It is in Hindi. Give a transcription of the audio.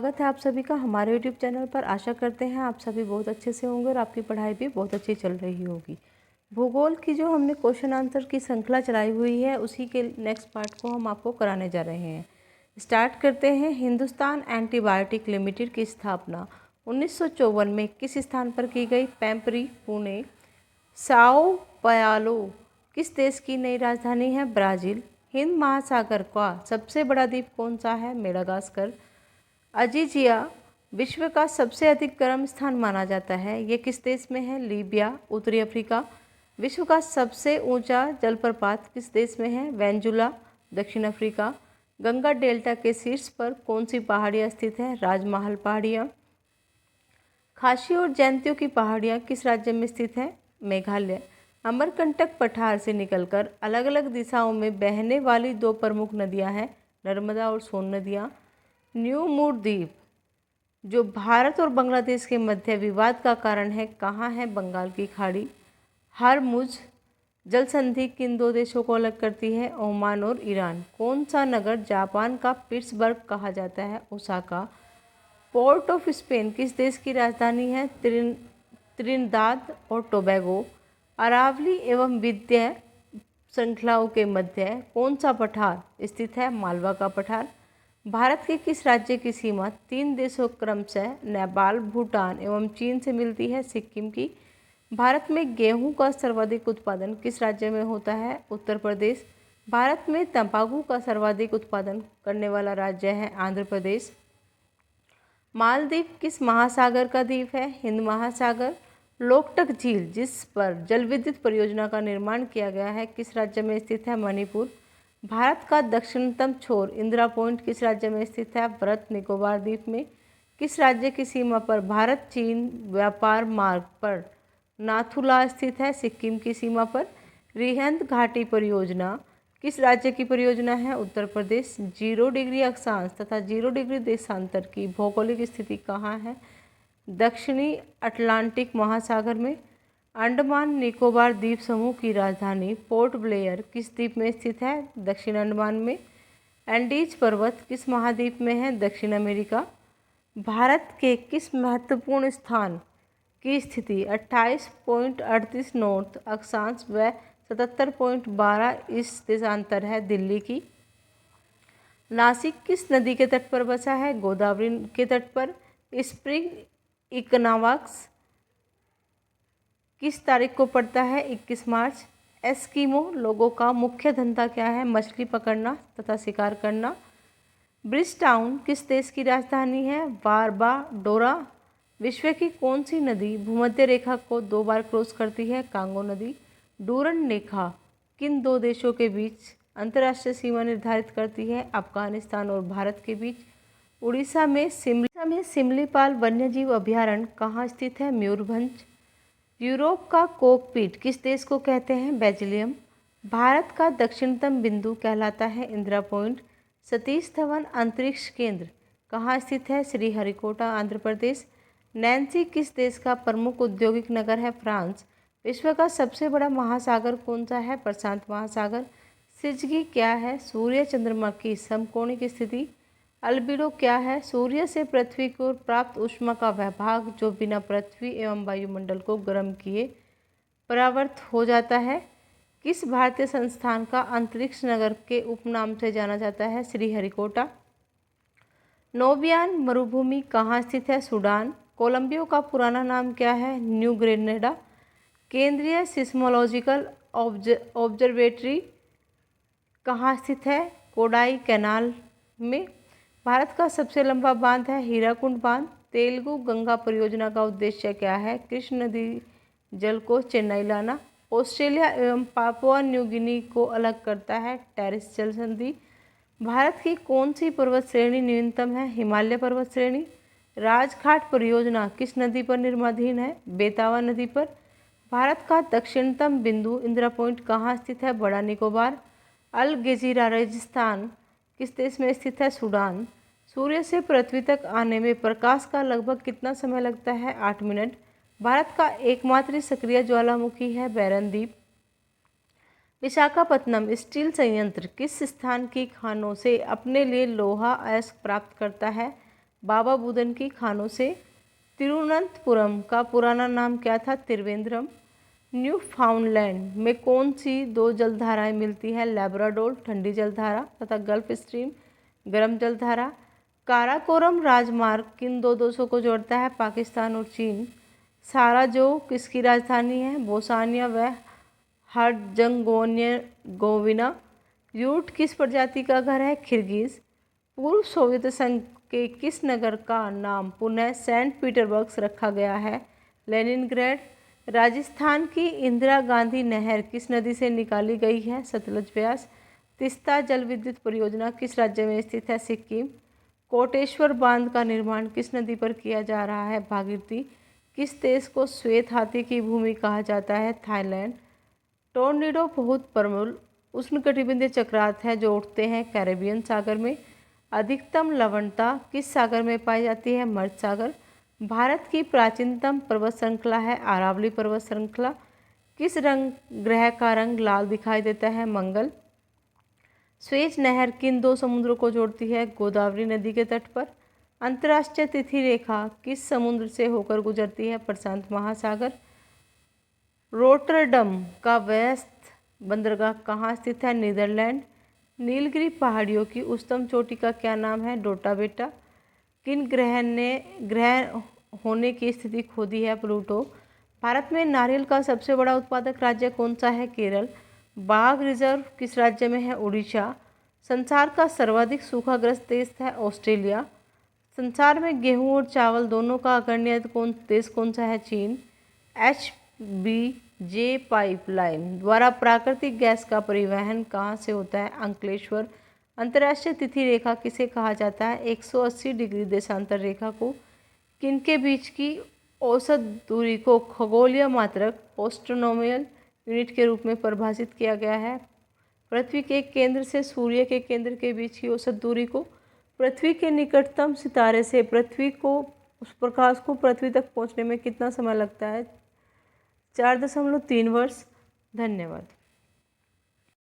स्वागत है आप सभी का हमारे YouTube चैनल पर। आशा करते हैं आप सभी बहुत अच्छे से होंगे और आपकी पढ़ाई भी बहुत अच्छी चल रही होगी। भूगोल की जो हमने क्वेश्चन आंसर की श्रृंखला चलाई हुई है उसी के नेक्स्ट पार्ट को हम आपको कराने जा रहे हैं। स्टार्ट करते हैं। हिंदुस्तान एंटीबायोटिक लिमिटेड की स्थापना 1954 में किस स्थान पर की गई? पैम्परी, पुणे। साओ पायोलो किस देश की नई राजधानी है? ब्राज़ील। हिंद महासागर का सबसे बड़ा द्वीप कौन सा है? मेडागास्कर। अजीजिया विश्व का सबसे अधिक गर्म स्थान माना जाता है, ये किस देश में है? लीबिया, उत्तरी अफ्रीका। विश्व का सबसे ऊंचा जलप्रपात किस देश में है? वेंजुला, दक्षिण अफ्रीका। गंगा डेल्टा के शीर्ष पर कौन सी पहाड़ियाँ स्थित है? राजमहल पहाड़ियाँ। खासी और जैंतियों की पहाड़ियाँ किस राज्य में स्थित है? मेघालय। अमरकंटक पठार से निकलकर अलग अलग दिशाओं में बहने वाली दो प्रमुख नदियाँ हैं, नर्मदा और सोन नदियाँ। न्यू मूर द्वीप जो भारत और बांग्लादेश के मध्य विवाद का कारण है, कहाँ है? बंगाल की खाड़ी। हरमुज जल संधि किन दो देशों को अलग करती है? ओमान और ईरान। कौन सा नगर जापान का पिट्सबर्ग कहा जाता है? ओसाका। पोर्ट ऑफ स्पेन किस देश की राजधानी है? त्रिनिदाद और टोबैगो। अरावली एवं विंध्य श्रृंखलाओं के मध्य कौन सा पठार स्थित है? मालवा का पठार। भारत के किस राज्य की सीमा तीन देशों क्रमशः नेपाल, भूटान एवं चीन से मिलती है? सिक्किम की। भारत में गेहूं का सर्वाधिक उत्पादन किस राज्य में होता है? उत्तर प्रदेश। भारत में तंबाकू का सर्वाधिक उत्पादन करने वाला राज्य है आंध्र प्रदेश। मालदीव किस महासागर का द्वीप है? हिंद महासागर। लोकटक झील जिस पर जल विद्युत परियोजना का निर्माण किया गया है, किस राज्य में स्थित है? मणिपुर। भारत का दक्षिणतम छोर इंदिरा पॉइंट किस राज्य में स्थित है? ब्रत निकोबार द्वीप में। किस राज्य की सीमा पर भारत चीन व्यापार मार्ग पर नाथुला स्थित है? सिक्किम की सीमा पर। रिहंद घाटी परियोजना किस राज्य की परियोजना है? उत्तर प्रदेश। 0 डिग्री अक्षांश तथा 0 डिग्री देशांतर की भौगोलिक स्थिति कहाँ है? दक्षिणी अटलांटिक महासागर में। अंडमान निकोबार द्वीप समूह की राजधानी पोर्ट ब्लेयर किस द्वीप में स्थित है? दक्षिण अंडमान में। एंडीज पर्वत किस महाद्वीप में है? दक्षिण अमेरिका। भारत के किस महत्वपूर्ण स्थान की स्थिति 28.38 नॉर्थ अक्षांश व 77.12 ईस्ट देशांतर है? दिल्ली की। नासिक किस नदी के तट पर बसा है? गोदावरी के तट पर। स्प्रिंग इक्विनॉक्स किस तारीख को पड़ता है? 21 मार्च। एस्किमो लोगों का मुख्य धंधा क्या है? मछली पकड़ना तथा शिकार करना। ब्रिजटाउन किस देश की राजधानी है? बारबाडोरा। विश्व की कौन सी नदी भूमध्य रेखा को 2 बार क्रॉस करती है? कांगो नदी। डूरन रेखा किन दो देशों के बीच अंतर्राष्ट्रीय सीमा निर्धारित करती है? अफगानिस्तान और भारत के बीच। उड़ीसा में सिमलीपाल वन्यजीव अभयारण्य कहाँ स्थित है? मयूरभंज। यूरोप का कोकपीट किस देश को कहते हैं? बेल्जियम। भारत का दक्षिणतम बिंदु कहलाता है इंदिरा पॉइंट। सतीश धवन अंतरिक्ष केंद्र कहाँ स्थित है? श्रीहरिकोटा, आंध्र प्रदेश। नैन्सी किस देश का प्रमुख औद्योगिक नगर है? फ्रांस। विश्व का सबसे बड़ा महासागर कौन सा है? प्रशांत महासागर। सिजगी क्या है? सूर्य चंद्रमा की समकोणिक स्थिति। अल्बिडो क्या है? सूर्य से पृथ्वी को प्राप्त ऊष्मा का वह भाग जो बिना पृथ्वी एवं वायुमंडल को गर्म किए परावर्त हो जाता है। किस भारतीय संस्थान का अंतरिक्ष नगर के उपनाम से जाना जाता है? श्रीहरिकोटा। नोबियान मरुभूमि कहाँ स्थित है? सूडान। कोलंबियो का पुराना नाम क्या है? New Granada. केंद्रीय सिस्मोलॉजिकल ऑब्जर्वेटरी कहाँ स्थित है? कोडाई कैनाल में। भारत का सबसे लंबा बांध है हीराकुंड बांध। तेलुगु गंगा परियोजना का उद्देश्य क्या है? कृष्ण नदी जल को चेन्नई लाना। ऑस्ट्रेलिया एवं पापुआ न्यू गिनी को अलग करता है टेरेस जल संधि। भारत की कौन सी पर्वत श्रेणी न्यूनतम है? हिमालय पर्वत श्रेणी। राजघाट परियोजना किस नदी पर निर्माणाधीन है? बेतावा नदी पर। भारत का दक्षिणतम बिंदु इंदिरा पॉइंट कहाँ स्थित है? बड़ा निकोबार। अल गेजीरा राजस्थान किस देश में स्थित है? सूडान। सूर्य से पृथ्वी तक आने में प्रकाश का लगभग कितना समय लगता है? 8 मिनट। भारत का एकमात्र सक्रिय ज्वालामुखी है बैरन द्वीप। विशाखापत्तनम स्टील संयंत्र किस स्थान की खानों से अपने लिए लोहा अयस्क प्राप्त करता है? बाबा बुदन की खानों से। तिरुवनंतपुरम का पुराना नाम क्या था? त्रिवेंद्रम। न्यू फाउंडलैंड में कौन सी दो जलधाराएं मिलती हैं? लैब्राडोर ठंडी जलधारा तथा गल्फ स्ट्रीम गर्म जलधारा। काराकोरम राजमार्ग किन दो देशों को जोड़ता है? पाकिस्तान और चीन। साराजो किसकी राजधानी है? बोस्निया व हर्जगोविना। यूट किस प्रजाति का घर है? खिरगिज। पूर्व सोवियत संघ के किस नगर का नाम पुनः सेंट पीटर्सबर्ग रखा गया है? लेनिनग्रेड। राजस्थान की इंदिरा गांधी नहर किस नदी से निकाली गई है? सतलज व्यास। तीस्ता जल विद्युत परियोजना किस राज्य में स्थित है? सिक्किम। कोटेश्वर बांध का निर्माण किस नदी पर किया जा रहा है? भागीरथी। किस देश को श्वेत हाथी की भूमि कहा जाता है? थाईलैंड। टोर्नेडो बहुत प्रबल उष्णकटिबंधीय चक्रवात है जो उठते हैं कैरेबियन सागर में। अधिकतम लवणता किस सागर में पाई जाती है? मर्द सागर। भारत की प्राचीनतम पर्वत श्रृंखला है अरावली पर्वत श्रृंखला। किस रंग ग्रह का रंग लाल दिखाई देता है? मंगल। स्वेज नहर किन दो समुद्रों को जोड़ती है? गोदावरी नदी के तट पर। अंतर्राष्ट्रीय तिथि रेखा किस समुद्र से होकर गुजरती है? प्रशांत महासागर। रोटरडम का व्यस्त बंदरगाह कहाँ स्थित है? नीदरलैंड। नीलगिरी पहाड़ियों की उच्चतम चोटी का क्या नाम है? डोटा बेटा। किन ग्रह होने की स्थिति खो दी है? प्लूटो। भारत में नारियल का सबसे बड़ा उत्पादक राज्य कौन सा है? केरल। बाघ रिजर्व किस राज्य में है? उड़ीसा। संसार का सर्वाधिक सूखाग्रस्त देश है ऑस्ट्रेलिया। संसार में गेहूं और चावल दोनों का अग्रणी देश कौन सा है? चीन। HBJ पाइपलाइन द्वारा प्राकृतिक गैस का परिवहन कहाँ से होता है? अंकलेश्वर। अंतर्राष्ट्रीय तिथि रेखा किसे कहा जाता है? 180 डिग्री देशांतर रेखा को। किनके बीच की औसत दूरी को खगोलीय मात्रक एस्ट्रोनॉमिकल यूनिट के रूप में परिभाषित किया गया है? पृथ्वी के केंद्र से सूर्य के केंद्र के बीच की औसत दूरी को। पृथ्वी के निकटतम सितारे से उस प्रकाश को पृथ्वी तक पहुंचने में कितना समय लगता है? 4.3 वर्ष। धन्यवाद।